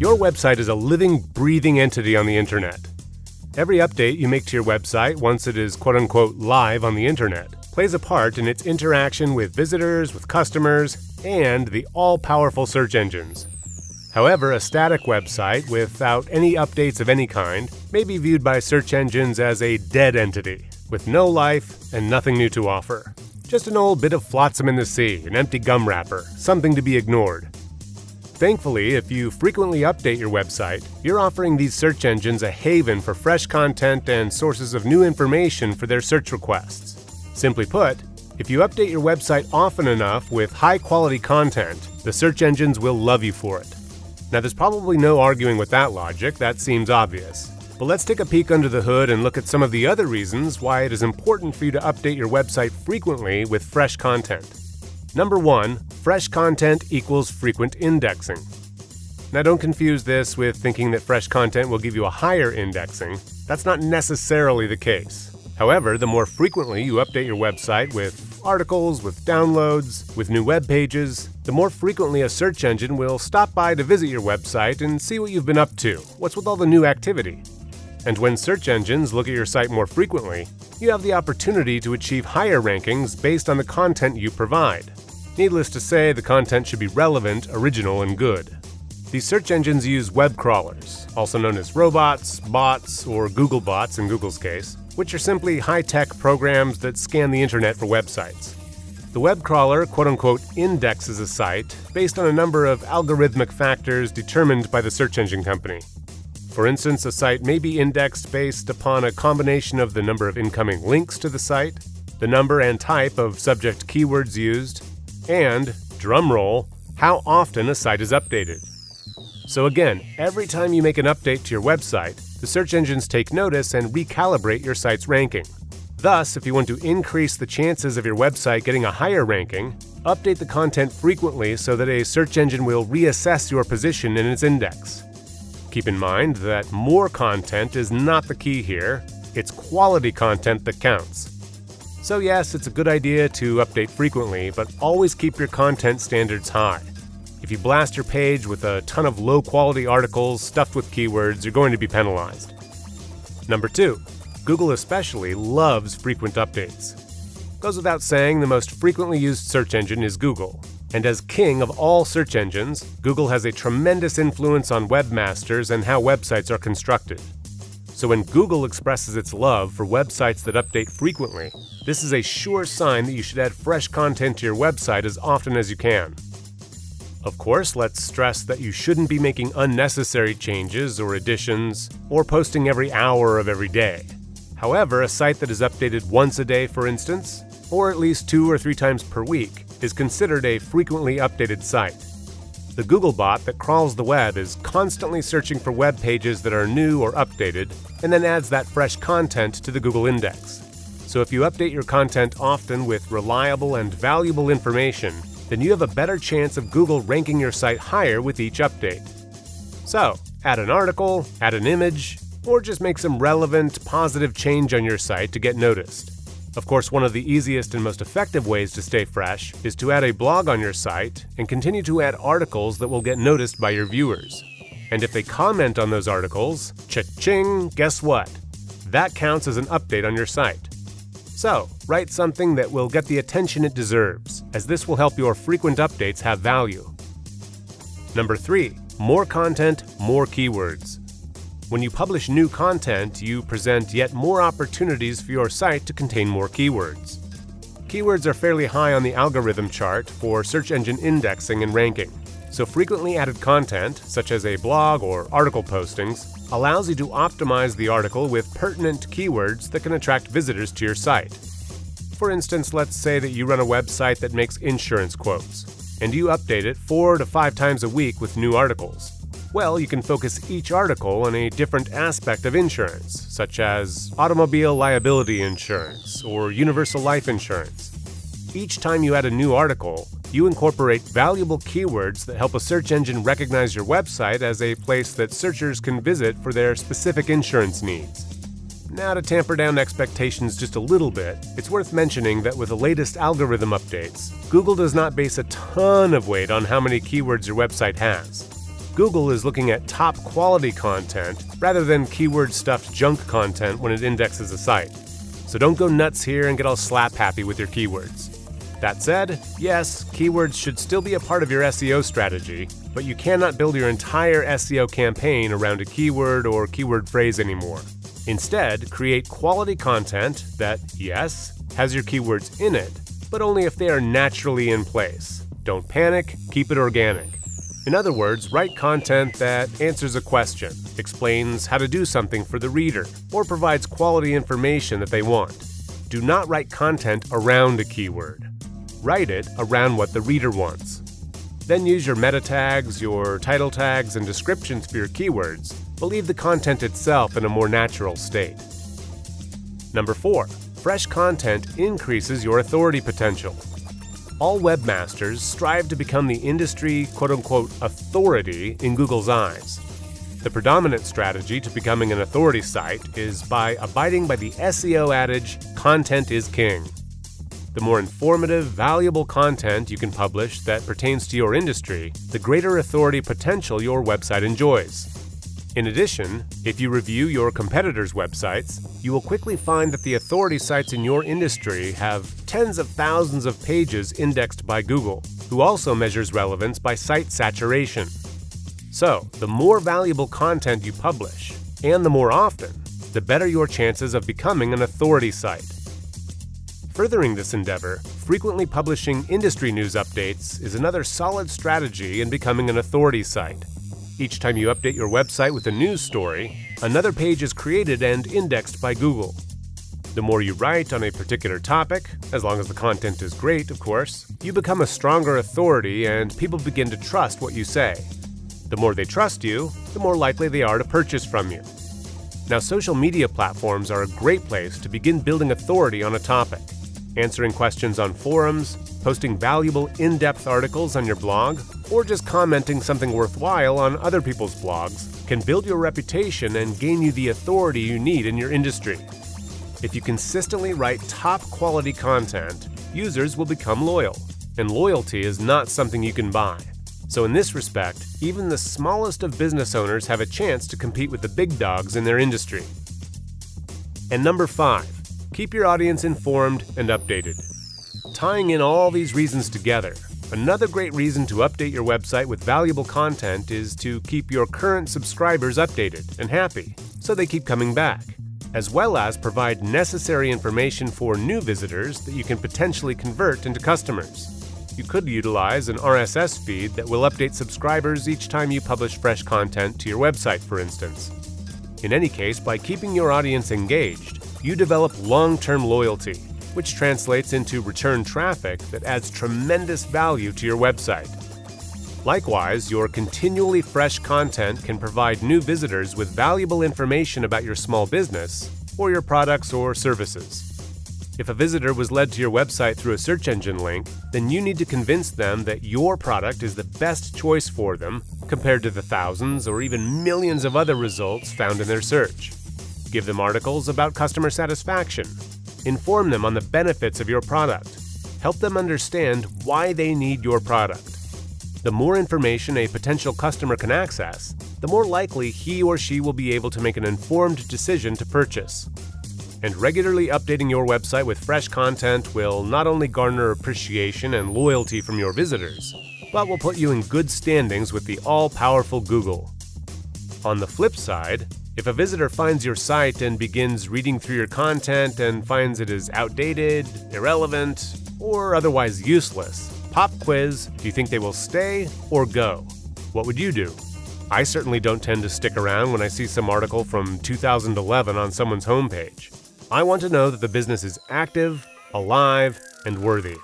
Your website is a living, breathing entity on the internet. Every update you make to your website once it is quote-unquote live on the internet plays a part in its interaction with visitors, with customers, and the all-powerful search engines. However, a static website without any updates of any kind may be viewed by search engines as a dead entity, with no life and nothing new to offer. Just an old bit of flotsam in the sea, an empty gum wrapper, something to be ignored. Thankfully, if you frequently update your website, you're offering these search engines a haven for fresh content and sources of new information for their search requests. Simply put, if you update your website often enough with high-quality content, the search engines will love you for it. Now, there's probably no arguing with that logic, that seems obvious. But let's take a peek under the hood and look at some of the other reasons why it is important for you to update your website frequently with fresh content. Number 1, fresh content equals frequent indexing. Now, don't confuse this with thinking that fresh content will give you a higher indexing. That's not necessarily the case. However, the more frequently you update your website with articles, with downloads, with new web pages, the more frequently a search engine will stop by to visit your website and see what you've been up to, what's with all the new activity. And when search engines look at your site more frequently, you have the opportunity to achieve higher rankings based on the content you provide. Needless to say, the content should be relevant, original, and good. These search engines use web crawlers, also known as robots, bots, or Google bots in Google's case, which are simply high-tech programs that scan the internet for websites. The web crawler quote-unquote indexes a site based on a number of algorithmic factors determined by the search engine company. For instance, a site may be indexed based upon a combination of the number of incoming links to the site, the number and type of subject keywords used, and, drumroll, how often a site is updated. So again, every time you make an update to your website, the search engines take notice and recalibrate your site's ranking. Thus, if you want to increase the chances of your website getting a higher ranking, update the content frequently so that a search engine will reassess your position in its index. Keep in mind that more content is not the key here, it's quality content that counts. So yes, it's a good idea to update frequently, but always keep your content standards high. If you blast your page with a ton of low-quality articles stuffed with keywords, you're going to be penalized. Number 2, Google especially loves frequent updates. Goes without saying, the most frequently used search engine is Google. And as king of all search engines, Google has a tremendous influence on webmasters and how websites are constructed. So when Google expresses its love for websites that update frequently, this is a sure sign that you should add fresh content to your website as often as you can. Of course, let's stress that you shouldn't be making unnecessary changes or additions, or posting every hour of every day. However, a site that is updated once a day, for instance, or at least 2 or 3 times per week, is considered a frequently updated site. The Google bot that crawls the web is constantly searching for web pages that are new or updated, and then adds that fresh content to the Google index. So if you update your content often with reliable and valuable information, then you have a better chance of Google ranking your site higher with each update. So, add an article, add an image, or just make some relevant, positive change on your site to get noticed. Of course, one of the easiest and most effective ways to stay fresh is to add a blog on your site and continue to add articles that will get noticed by your viewers. And if they comment on those articles, cha-ching, guess what? That counts as an update on your site. So, write something that will get the attention it deserves, as this will help your frequent updates have value. Number 3, more content, more keywords. When you publish new content, you present yet more opportunities for your site to contain more keywords. Keywords are fairly high on the algorithm chart for search engine indexing and ranking, so frequently added content, such as a blog or article postings, allows you to optimize the article with pertinent keywords that can attract visitors to your site. For instance, let's say that you run a website that makes insurance quotes, and you update it 4 to 5 times a week with new articles. Well, you can focus each article on a different aspect of insurance, such as automobile liability insurance or universal life insurance. Each time you add a new article, you incorporate valuable keywords that help a search engine recognize your website as a place that searchers can visit for their specific insurance needs. Now, to tamper down expectations just a little bit, it's worth mentioning that with the latest algorithm updates, Google does not base a ton of weight on how many keywords your website has. Google is looking at top quality content rather than keyword-stuffed junk content when it indexes a site. So don't go nuts here and get all slap-happy with your keywords. That said, yes, keywords should still be a part of your SEO strategy, but you cannot build your entire SEO campaign around a keyword or keyword phrase anymore. Instead, create quality content that, yes, has your keywords in it, but only if they are naturally in place. Don't panic, keep it organic. In other words, write content that answers a question, explains how to do something for the reader, or provides quality information that they want. Do not write content around a keyword. Write it around what the reader wants. Then use your meta tags, your title tags, and descriptions for your keywords, but leave the content itself in a more natural state. Number 4. Fresh content increases your authority potential. All webmasters strive to become the industry quote-unquote authority in Google's eyes. The predominant strategy to becoming an authority site is by abiding by the SEO adage, content is king. The more informative, valuable content you can publish that pertains to your industry, the greater authority potential your website enjoys. In addition, if you review your competitors' websites, you will quickly find that the authority sites in your industry have tens of thousands of pages indexed by Google, who also measures relevance by site saturation. So, the more valuable content you publish, and the more often, the better your chances of becoming an authority site. Furthering this endeavor, frequently publishing industry news updates is another solid strategy in becoming an authority site. Each time you update your website with a news story, another page is created and indexed by Google. The more you write on a particular topic, as long as the content is great, of course, you become a stronger authority and people begin to trust what you say. The more they trust you, the more likely they are to purchase from you. Now, social media platforms are a great place to begin building authority on a topic. Answering questions on forums, posting valuable in-depth articles on your blog, or just commenting something worthwhile on other people's blogs can build your reputation and gain you the authority you need in your industry. If you consistently write top-quality content, users will become loyal, and loyalty is not something you can buy. So in this respect, even the smallest of business owners have a chance to compete with the big dogs in their industry. And number 5. Keep your audience informed and updated. Tying in all these reasons together, another great reason to update your website with valuable content is to keep your current subscribers updated and happy, so they keep coming back, as well as provide necessary information for new visitors that you can potentially convert into customers. You could utilize an RSS feed that will update subscribers each time you publish fresh content to your website, for instance. In any case, by keeping your audience engaged, you develop long-term loyalty, which translates into return traffic that adds tremendous value to your website. Likewise, your continually fresh content can provide new visitors with valuable information about your small business or your products or services. If a visitor was led to your website through a search engine link, then you need to convince them that your product is the best choice for them compared to the thousands or even millions of other results found in their search. Give them articles about customer satisfaction. Inform them on the benefits of your product. Help them understand why they need your product. The more information a potential customer can access, the more likely he or she will be able to make an informed decision to purchase. And regularly updating your website with fresh content will not only garner appreciation and loyalty from your visitors, but will put you in good standings with the all-powerful Google. On the flip side, if a visitor finds your site and begins reading through your content and finds it is outdated, irrelevant, or otherwise useless, pop quiz, do you think they will stay or go? What would you do? I certainly don't tend to stick around when I see some article from 2011 on someone's homepage. I want to know that the business is active, alive, and worthy.